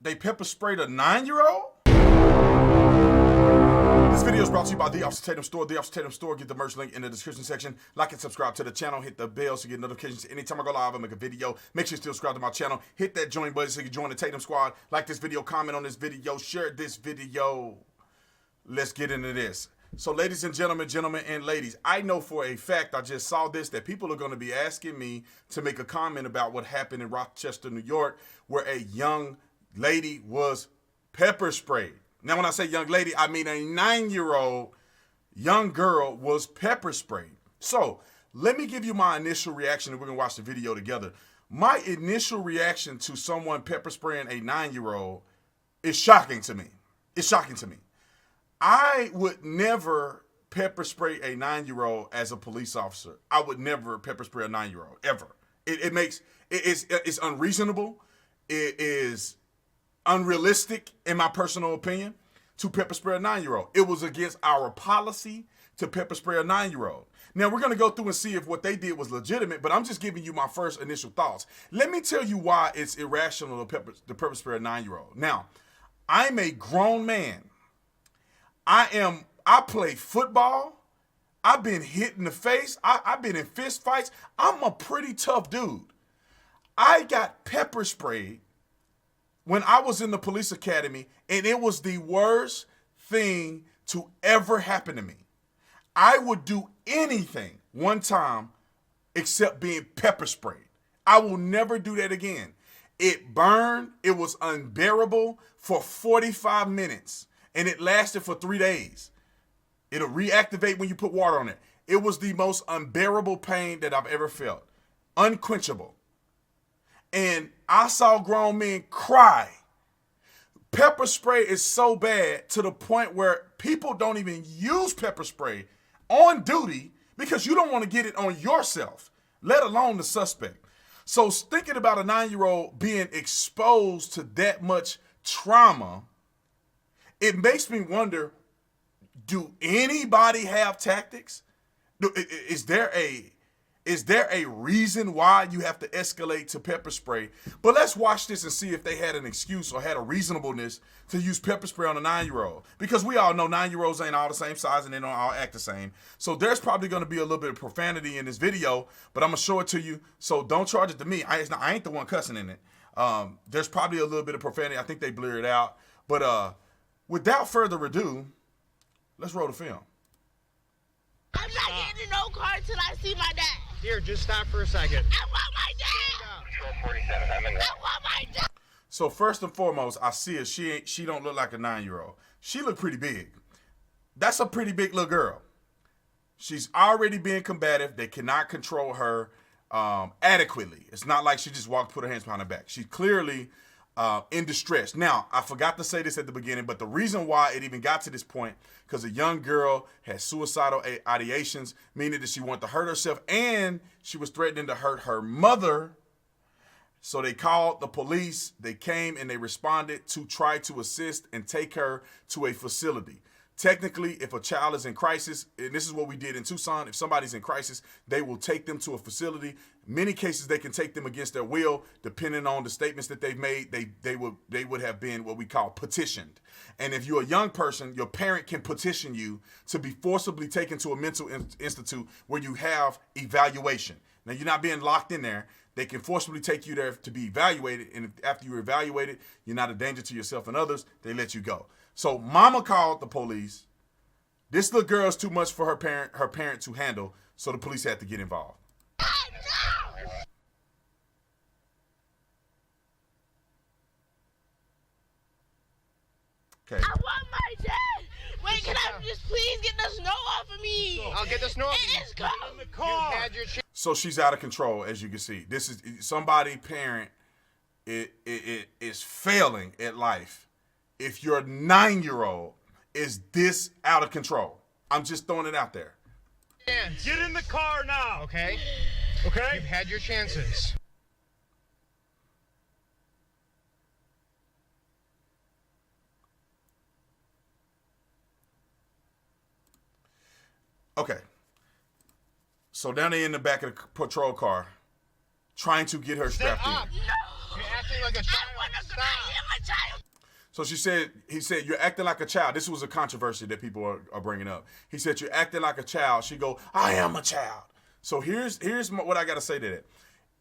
They pepper sprayed a 9-year-old? This video is brought to you by The Officer Tatum Store. The Officer Tatum Store. Get the merch link in the description section. Like and subscribe to the channel. Hit the bell so you get notifications anytime I go live and make a video. Make sure you still subscribe to my channel. Hit that join button so you can join the Tatum Squad. Like this video, comment on this video, share this video. Let's get into this. So ladies and gentlemen, and ladies, I know for a fact, I just saw this, that people are going to be asking me to make a comment about what happened in Rochester, New York, where a young lady was pepper sprayed. Now, when I say young lady, I mean a 9-year-old young girl was pepper sprayed. So let me give you my initial reaction, and we're going to watch the video together. My initial reaction to someone pepper spraying a 9-year-old is shocking to me. It's shocking to me. I would never pepper spray a 9-year-old as a police officer. I would never pepper spray a 9-year-old, ever. It's unreasonable. It is unrealistic, in my personal opinion, to pepper spray a 9-year-old. It was against our policy to pepper spray a 9-year-old. Now, we're going to go through and see if what they did was legitimate, but I'm just giving you my first initial thoughts. Let me tell you why it's irrational to pepper spray a 9-year-old. Now, I'm a grown man. I play football. I've been hit in the face. I've been in fist fights. I'm a pretty tough dude. I got pepper sprayed when I was in the police academy, and it was the worst thing to ever happen to me. I would do anything one time except being pepper sprayed. I will never do that again. It burned. It was unbearable for 45 minutes. And it lasted for 3 days. It'll reactivate when you put water on it. It was the most unbearable pain that I've ever felt. Unquenchable. And I saw grown men cry. Pepper spray is so bad to the point where people don't even use pepper spray on duty because you don't want to get it on yourself, let alone the suspect. So thinking about a 9-year-old being exposed to that much trauma, it makes me wonder, do anybody have tactics? Is there a reason why you have to escalate to pepper spray? But let's watch this and see if they had an excuse or had a reasonableness to use pepper spray on a 9-year-old. Because we all know 9-year-olds ain't all the same size and they don't all act the same. So there's probably going to be a little bit of profanity in this video, but I'm going to show it to you. So don't charge it to me. I ain't the one cussing in it. There's probably a little bit of profanity. I think they blur it out. But without further ado, let's roll the film. I'm not getting in no car until I see my dad. Here, just stop for a second. I want my dad. I want my dad. So first and foremost, I see her. She don't look like a 9-year-old. She look pretty big. That's a pretty big little girl. She's already being combative. They cannot control her adequately. It's not like she just walked, put her hands behind her back. She's clearly in distress. Now, I forgot to say this at the beginning, but the reason why it even got to this point, because a young girl had suicidal ideations, meaning that she wanted to hurt herself, and she was threatening to hurt her mother. So they called the police. They came and they responded to try to assist and take her to a facility. Technically, if a child is in crisis, and this is what we did in Tucson, if somebody's in crisis, they will take them to a facility. Many cases, they can take them against their will, depending on the statements that they've made. They would have been what we call petitioned. And if you're a young person, your parent can petition you to be forcibly taken to a mental institute where you have evaluation. Now, you're not being locked in there. They can forcibly take you there to be evaluated, and if, after you're evaluated, you're not a danger to yourself and others, they let you go. So mama called the police. This little girl's too much for her parent to handle, so the police had to get involved. Okay. I want my dad. Wait, can I just please get the snow off of me? I'll get the snow off you. It's cold. In the car. You had your So she's out of control, as you can see. This is somebody parent is failing at life. If your 9-year-old is this out of control, I'm just throwing it out there. Get in the car now. Okay. Okay. You've had your chances. Okay. So down there in the back of the patrol car, trying to get her strapped in. Up. No. You're acting like a child. I want to cry. Stop. I am a child So he said, you're acting like a child. This was a controversy that people are bringing up. He said, you're acting like a child. She go, I am a child. So here's what I got to say to that.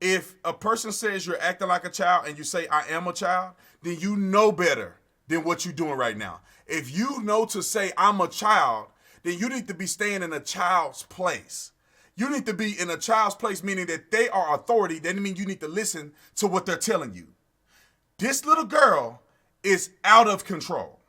If a person says you're acting like a child and you say, I am a child, then you know better than what you're doing right now. If you know to say I'm a child, then you need to be staying in a child's place. You need to be in a child's place, meaning that they are authority. That means you need to listen to what they're telling you. This little girl is out of control.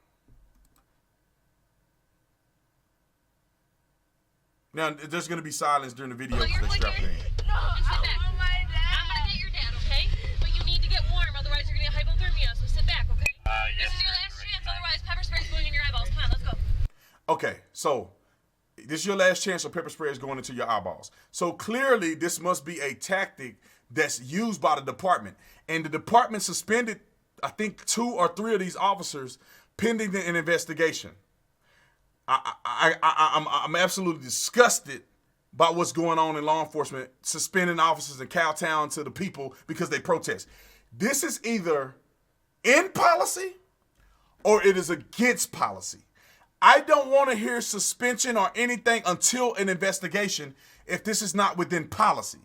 Now, there's going to be silence during the video because they strap her in. No, I want my I'm dad. gonna get your dad, okay? But you need to get warm, otherwise you're gonna get hypothermia, so sit back, okay? Yes. This is your last chance, otherwise pepper spray's going in your eyeballs. Come on, let's go. Okay, so this is your last chance of pepper spray is going into your eyeballs. So clearly, this must be a tactic that's used by the department. And the department suspended, I think, 2 or 3 of these officers pending an investigation. I'm absolutely disgusted by what's going on in law enforcement, suspending officers in Cowtown to the people because they protest. This is either in policy or it is against policy. I don't want to hear suspension or anything until an investigation if this is not within policy.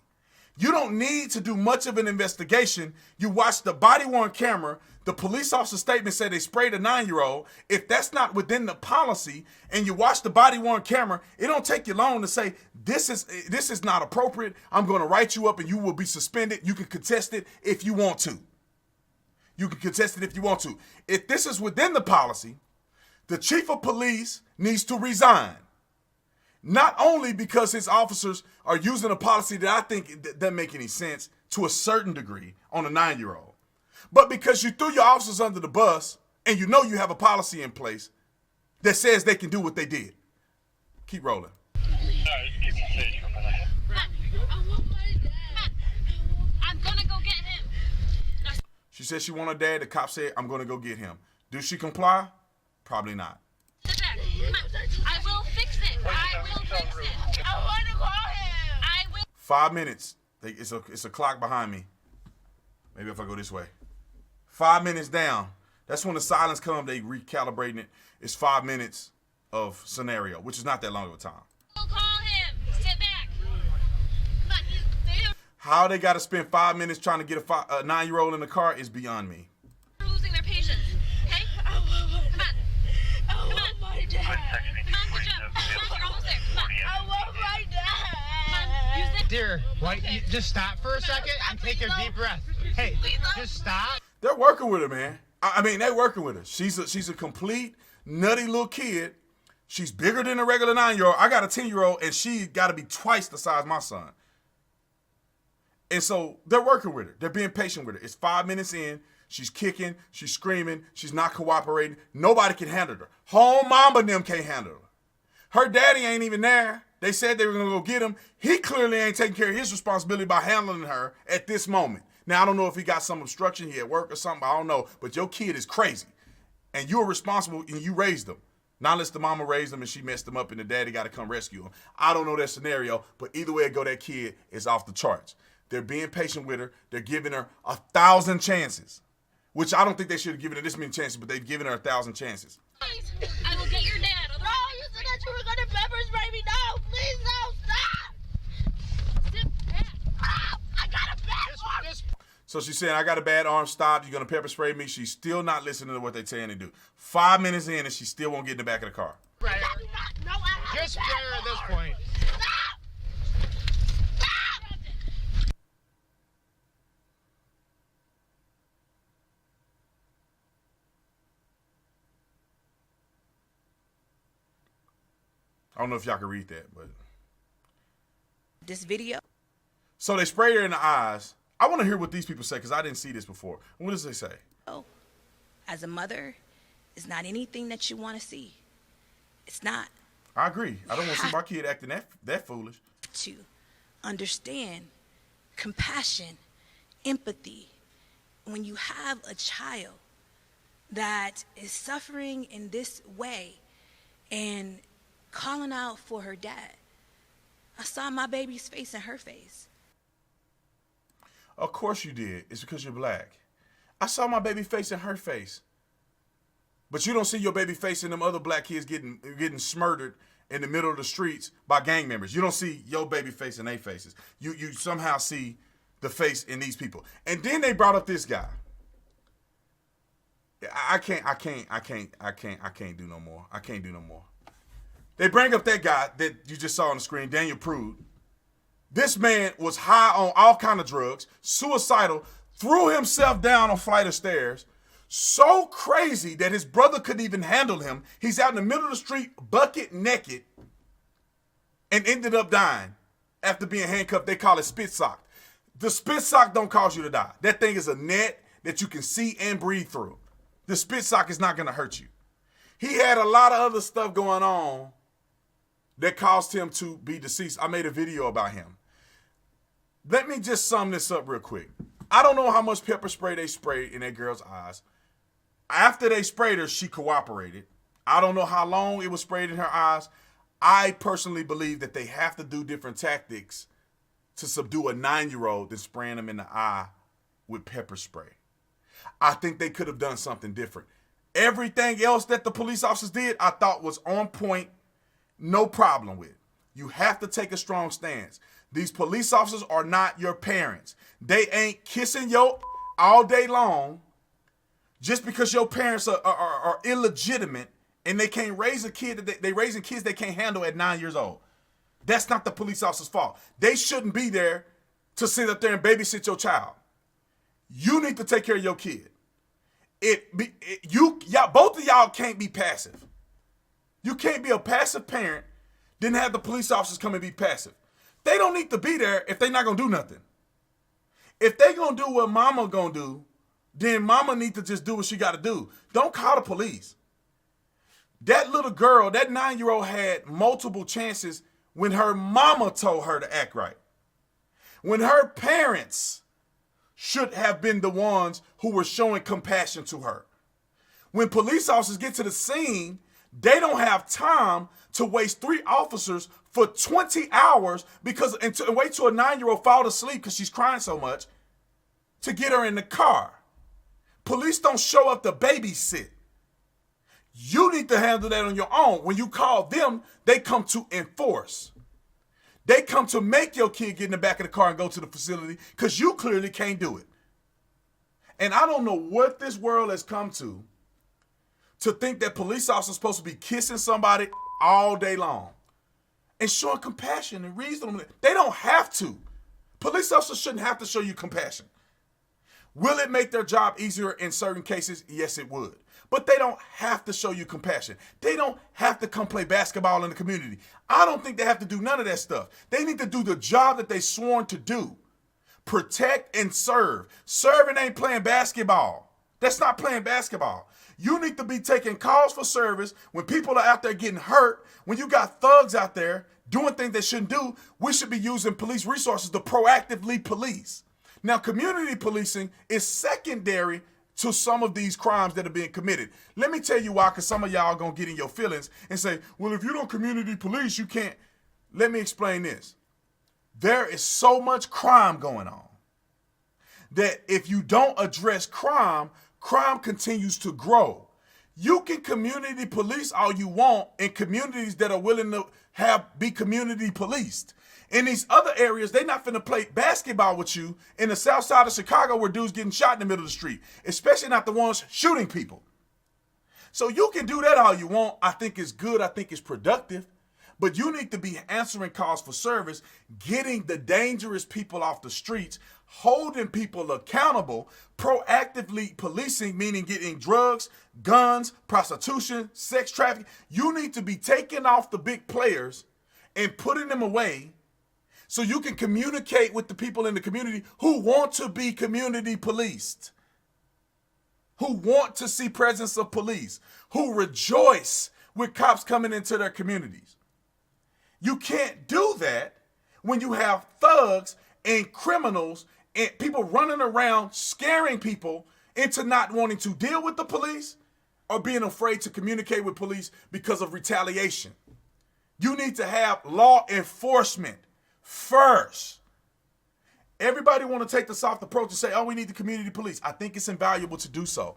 You don't need to do much of an investigation. You watch the body-worn camera. The police officer statement said they sprayed a 9-year-old. If that's not within the policy and you watch the body-worn camera, it don't take you long to say, this is not appropriate. I'm going to write you up and you will be suspended. You can contest it if you want to. You can contest it if you want to. If this is within the policy, the chief of police needs to resign. Not only because his officers are using a policy that I think doesn't make any sense to a certain degree on a 9-year-old, but because you threw your officers under the bus and you know you have a policy in place that says they can do what they did. Keep rolling. I want my dad. I'm gonna go get him. She said she want her dad. The cop said, I'm going to go get him. Do she comply? Probably not. Sit back. Come on. I will fix it. I will fix it. I want to call him. I will. 5 minutes. It's a clock behind me. Maybe if I go this way. 5 minutes down. That's when the silence comes. They recalibrating it. It's 5 minutes of scenario, which is not that long of a time. We'll call him. Sit back. Come on. He's there. How they got to spend 5 minutes trying to get a 9-year-old in the car is beyond me. They're losing their patience. Okay? I want my Come on. I want my dad. Come on, good job. Come on, you're almost there. Come on. I want my Come on. Use dad. it. Dear, why, you just stop for a second and take a deep breath. Hey, just stop. They're working with her, man. I mean, they're working with her. She's a complete nutty little kid. She's bigger than a regular 9-year-old. I got a 10-year-old, and she got to be twice the size of my son. And so they're working with her. They're being patient with her. It's 5 minutes in. She's kicking. She's screaming. She's not cooperating. Nobody can handle her. Home mama and them can't handle her. Her daddy ain't even there. They said they were going to go get him. He clearly ain't taking care of his responsibility by handling her at this moment. Now, I don't know if he got some obstruction here at work or something. I don't know. But your kid is crazy. And you're responsible and you raised him. Not unless the mama raised him and she messed him up and the daddy got to come rescue him. I don't know that scenario. But either way it go, that kid is off the charts. They're being patient with her. They're giving her 1,000 chances. Which I don't think they should have given her this many chances, but they've given her 1,000 chances. Please. I will get your dad. No, Otherwise, you said that you were going to pepper spray me. No, please, no, stop. sit back. Oh, I got a bad arm. Just So she's saying, I got a bad arm, stop. You're going to pepper spray me. She's still not listening to what they're saying to do. 5 minutes in and she still won't get in the back of the car. spray her. No, I have Just a spray bad her at this arm. point. Stop. Stop. I don't know if y'all can read that, but. This video. So they sprayed her in the eyes. I want to hear what these people say because I didn't see this before. What does they say? As a mother, is not anything that you want to see. It's not. I agree. I don't want to see my kid acting that foolish. To understand compassion, empathy. When you have a child that is suffering in this way and calling out for her dad, I saw my baby's face in her face. Of course you did. It's because you're black. I saw my baby face in her face. But you don't see your baby face and them other black kids getting smurdered in the middle of the streets by gang members. You don't see your baby face in their faces. You somehow see the face in these people. And then they brought up this guy. I can't do no more. I can't do no more. They bring up that guy that you just saw on the screen, Daniel Prude. This man was high on all kind of drugs, suicidal, threw himself down a flight of stairs, so crazy that his brother couldn't even handle him. He's out in the middle of the street, bucket naked, and ended up dying after being handcuffed. They call it spit sock. The spit sock don't cause you to die. That thing is a net that you can see and breathe through. The spit sock is not going to hurt you. He had a lot of other stuff going on that caused him to be deceased. I made a video about him. Let me just sum this up real quick. I don't know how much pepper spray they sprayed in that girl's eyes. After they sprayed her, she cooperated. I don't know how long it was sprayed in her eyes. I personally believe that they have to do different tactics to subdue a 9-year-old than spraying them in the eye with pepper spray. I think they could have done something different. Everything else that the police officers did, I thought was on point, no problem with. You have to take a strong stance. These police officers are not your parents. They ain't kissing you all day long just because your parents are illegitimate and they can't raise a kid. They raising kids they can't handle at 9 years old. That's not the police officer's fault. They shouldn't be there to sit up there and babysit your child. You need to take care of your kid. Both of y'all can't be passive. You can't be a passive parent, then have the police officers come and be passive. They don't need to be there if they're not going to do nothing. If they going to do what mama going to do, then mama need to just do what she got to do. Don't call the police. That little girl, that 9-year-old had multiple chances when her mama told her to act right. When her parents should have been the ones who were showing compassion to her. When police officers get to the scene, they don't have time to waste 3 officers for 20 hours and wait till a 9-year-old fall asleep because she's crying so much to get her in the car. Police don't show up to babysit. You need to handle that on your own. When you call them, they come to enforce. They come to make your kid get in the back of the car and go to the facility because you clearly can't do it. And I don't know what this world has come to think that police officers are supposed to be kissing somebody all day long and showing compassion and reason. They don't have to. Police officers shouldn't have to show you compassion. Will it make their job easier in certain cases? Yes, it would. But they don't have to show you compassion. They don't have to come play basketball in the community. I don't think they have to do none of that stuff. They need to do the job that they sworn to do. Protect and serve. Serving ain't playing basketball. That's not playing basketball. You need to be taking calls for service when people are out there getting hurt. When you got thugs out there doing things they shouldn't do, we should be using police resources to proactively police. Now, community policing is secondary to some of these crimes that are being committed. Let me tell you why, because some of y'all are going to get in your feelings and say, well, if you don't community police, you can't. Let me explain this. There is so much crime going on that if you don't address crime, crime continues to grow. You can community police all you want in communities that are willing to be community policed. In these other areas, they're not finna play basketball with you in the south side of Chicago where dudes getting shot in the middle of the street, especially not the ones shooting people. So you can do that all you want. I think it's good. I think it's productive. But you need to be answering calls for service, getting the dangerous people off the streets, holding people accountable, proactively policing, meaning getting drugs, guns, prostitution, sex trafficking. You need to be taking off the big players and putting them away so you can communicate with the people in the community who want to be community policed, who want to see presence of police, who rejoice with cops coming into their communities. You can't do that when you have thugs and criminals and people running around scaring people into not wanting to deal with the police or being afraid to communicate with police because of retaliation. You need to have law enforcement first. Everybody want to take the soft approach and say, oh, we need the community police. I think it's invaluable to do so.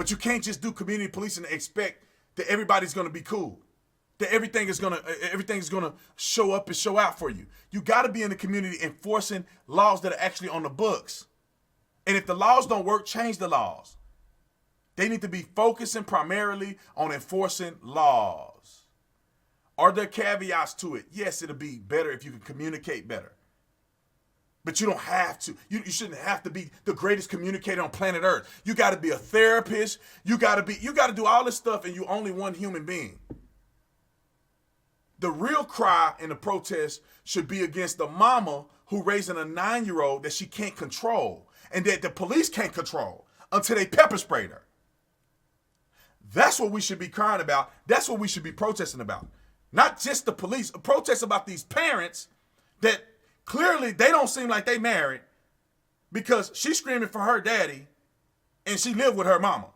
But you can't just do community policing and expect that everybody's going to be cool, that everything's going to show up and show out for you. You got to be in the community enforcing laws that are actually on the books. And if the laws don't work, change the laws. They need to be focusing primarily on enforcing laws. Are there caveats to it? Yes, it'll be better if you can communicate better. But you don't have to. You shouldn't have to be the greatest communicator on planet Earth. You got to be a therapist. You got to do all this stuff, and you're only one human being. The real cry in the protest should be against the mama who raising a 9-year-old that she can't control and that the police can't control until they pepper sprayed her. That's what we should be crying about. That's what we should be protesting about. Not just the police. A protest about these parents that clearly they don't seem like they married because she's screaming for her daddy and she lived with her mama.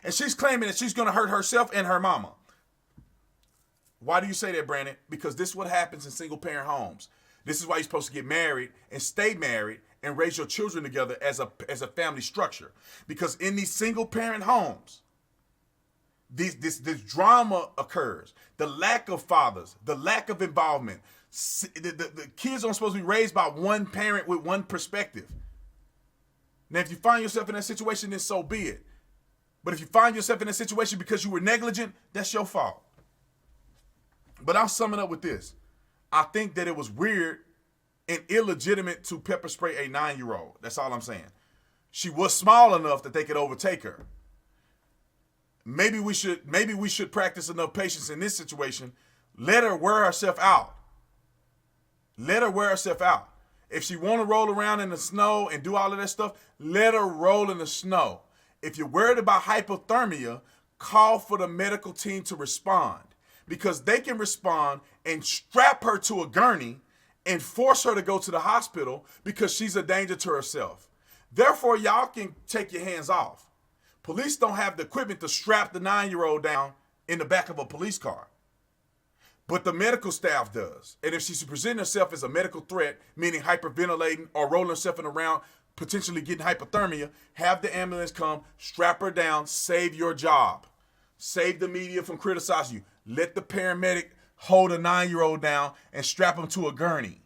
And she's claiming that she's going to hurt herself and her mama. Why do you say that, Brandon? Because this is what happens in single parent homes. This is why you're supposed to get married and stay married and raise your children together as a family structure. Because in these single parent homes, this drama occurs. The lack of fathers, the lack of involvement. The kids aren't supposed to be raised by one parent with one perspective. Now, if you find yourself in that situation, then so be it. But if you find yourself in that situation because you were negligent, that's your fault. But I'll sum it up with this. I think that it was weird and illegitimate to pepper spray a 9-year-old. That's all I'm saying. She was small enough that they could overtake her. Maybe we should practice enough patience in this situation. Let her wear herself out. Let her wear herself out. If she want to roll around in the snow and do all of that stuff, let her roll in the snow. If you're worried about hypothermia, call for the medical team to respond, because they can respond and strap her to a gurney and force her to go to the hospital because she's a danger to herself. Therefore, y'all can take your hands off. Police don't have the equipment to strap the 9-year-old down in the back of a police car. But the medical staff does. And if she's presenting herself as a medical threat, meaning hyperventilating or rolling herself around, potentially getting hypothermia, have the ambulance come, strap her down, save your job. Save the media from criticizing you. Let the paramedic hold a 9-year-old down and strap him to a gurney.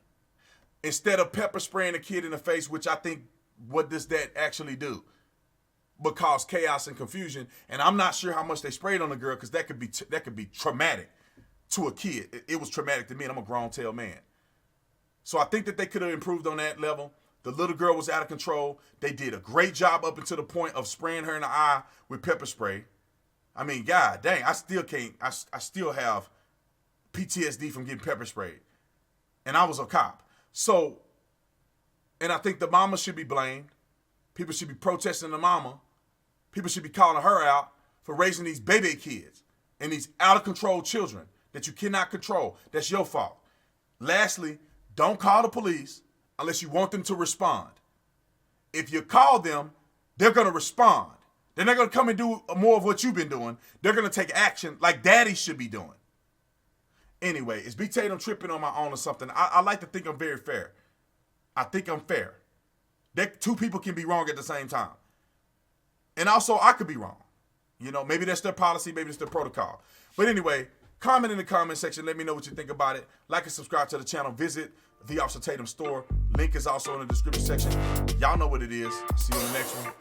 Instead of pepper spraying a kid in the face, which I think, what does that actually do? But cause chaos and confusion. And I'm not sure how much they sprayed on the girl, because that could be traumatic to a kid. It was traumatic to me, and I'm a grown-tail man. So I think that they could have improved on that level. The little girl was out of control. They did a great job up until the point of spraying her in the eye with pepper spray. I mean, God dang, I still have PTSD from getting pepper sprayed. And I was a cop. So, and I think the mama should be blamed. People should be protesting the mama. People should be calling her out for raising these baby kids and these out-of-control children that you cannot control. That's your fault. Lastly, don't call the police unless you want them to respond. If you call them, they're going to respond. They're not going to come and do more of what you've been doing. They're going to take action like daddy should be doing. Anyway, is B. Tatum tripping on my own or something? I like to think I'm very fair. I think I'm fair. Two people can be wrong at the same time. And also, I could be wrong. You know, maybe that's their policy, maybe it's their protocol. But anyway, comment in the comment section. Let me know what you think about it. Like and subscribe to the channel. Visit the Officer Tatum store. Link is also in the description section. Y'all know what it is. See you in the next one.